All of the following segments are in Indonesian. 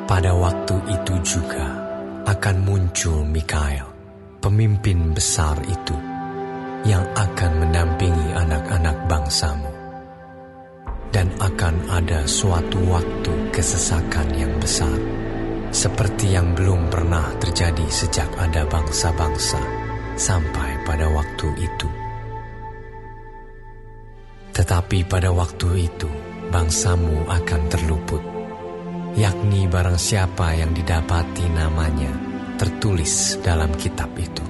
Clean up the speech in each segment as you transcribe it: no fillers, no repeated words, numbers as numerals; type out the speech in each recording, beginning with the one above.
Pada waktu itu juga akan muncul Mikael, pemimpin besar itu, yang akan mendampingi anak-anak bangsamu. Dan akan ada suatu waktu kesesakan yang besar, seperti yang belum pernah terjadi sejak ada bangsa-bangsa sampai pada waktu itu. Tetapi pada waktu itu bangsamu akan terluput, yakni barang siapa yang didapati namanya tertulis dalam kitab itu.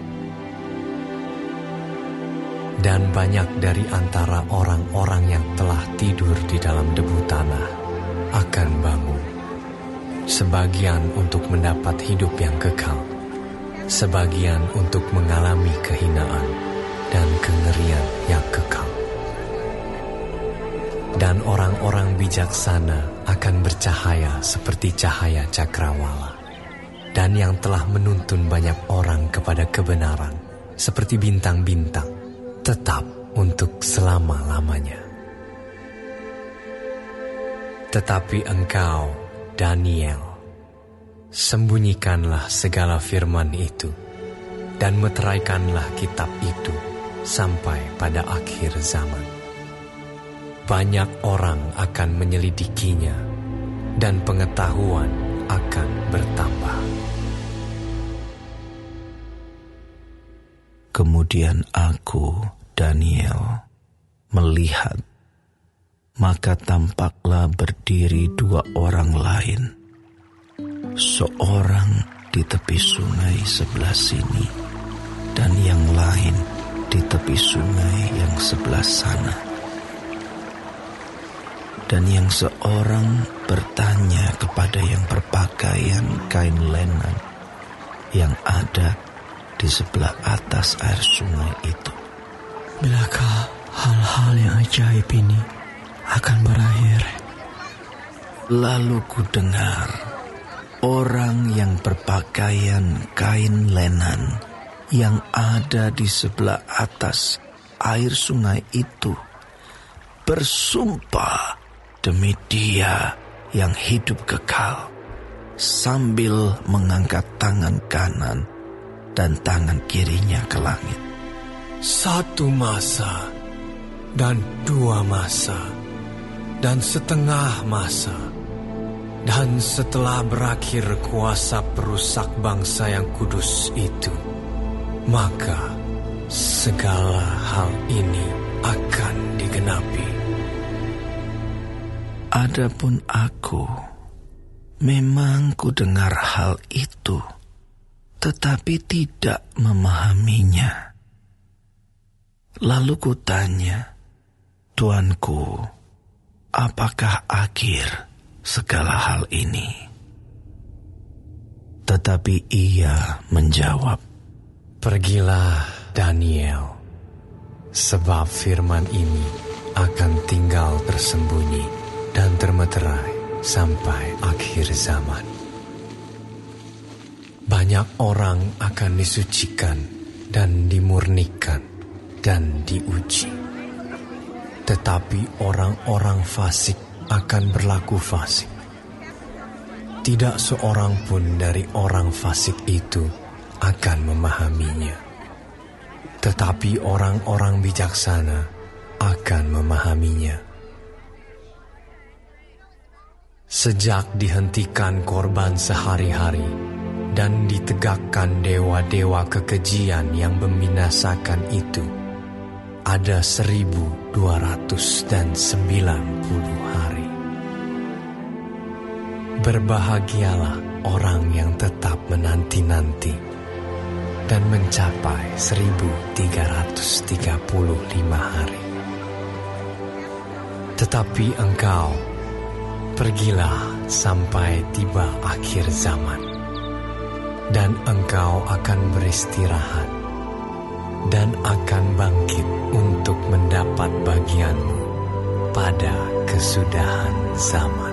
Dan banyak dari antara orang-orang yang telah tidur di dalam debu tanah akan bangun, sebagian untuk mendapat hidup yang kekal, sebagian untuk mengalami kehinaan dan kengerian yang kekal. Dan orang-orang bijaksana akan bercahaya seperti cahaya cakrawala, dan yang telah menuntun banyak orang kepada kebenaran seperti bintang-bintang, tetap untuk selama-lamanya. Tetapi engkau, Daniel, sembunyikanlah segala firman itu dan meteraikanlah kitab itu sampai pada akhir zaman. Banyak orang akan menyelidikinya dan pengetahuan akan bertambah. Kemudian aku, Daniel, melihat, maka tampaklah berdiri dua orang lain, seorang di tepi sungai sebelah sini, dan yang lain di tepi sungai yang sebelah sana. Dan yang seorang bertanya kepada yang berpakaian kain lenan yang ada di sebelah atas air sungai itu, "Bilakah hal-hal yang ajaib ini akan berakhir?" Lalu ku dengar orang yang berpakaian kain lenan yang ada di sebelah atas air sungai itu bersumpah demi Dia yang hidup kekal, sambil mengangkat tangan kanan dan tangan kirinya ke langit. 1 masa dan 2 masa dan setengah masa, dan setelah berakhir kuasa perusak bangsa yang kudus itu, maka segala hal ini akan digenapi. Adapun aku, memang ku dengar hal itu, tetapi tidak memahaminya. Lalu ku tanya, "Tuanku, apakah akhir segala hal ini?" Tetapi ia menjawab, "Pergilah, Daniel, sebab firman ini akan tinggal tersembunyi dan termeterai sampai akhir zaman. Banyak orang akan disucikan dan dimurnikan dan diuji. Tetapi orang-orang fasik akan berlaku fasik. Tidak seorang pun dari orang fasik itu akan memahaminya. Tetapi orang-orang bijaksana akan memahaminya. Sejak dihentikan korban sehari-hari dan ditegakkan dewa-dewa kekejian yang membinasakan itu, ada 1290 hari. Berbahagialah orang yang tetap menanti-nanti dan mencapai 1335 hari. Tetapi engkau, pergilah sampai tiba akhir zaman, dan engkau akan beristirahat dan akan bangkit untuk mendapat bagianmu pada kesudahan zaman.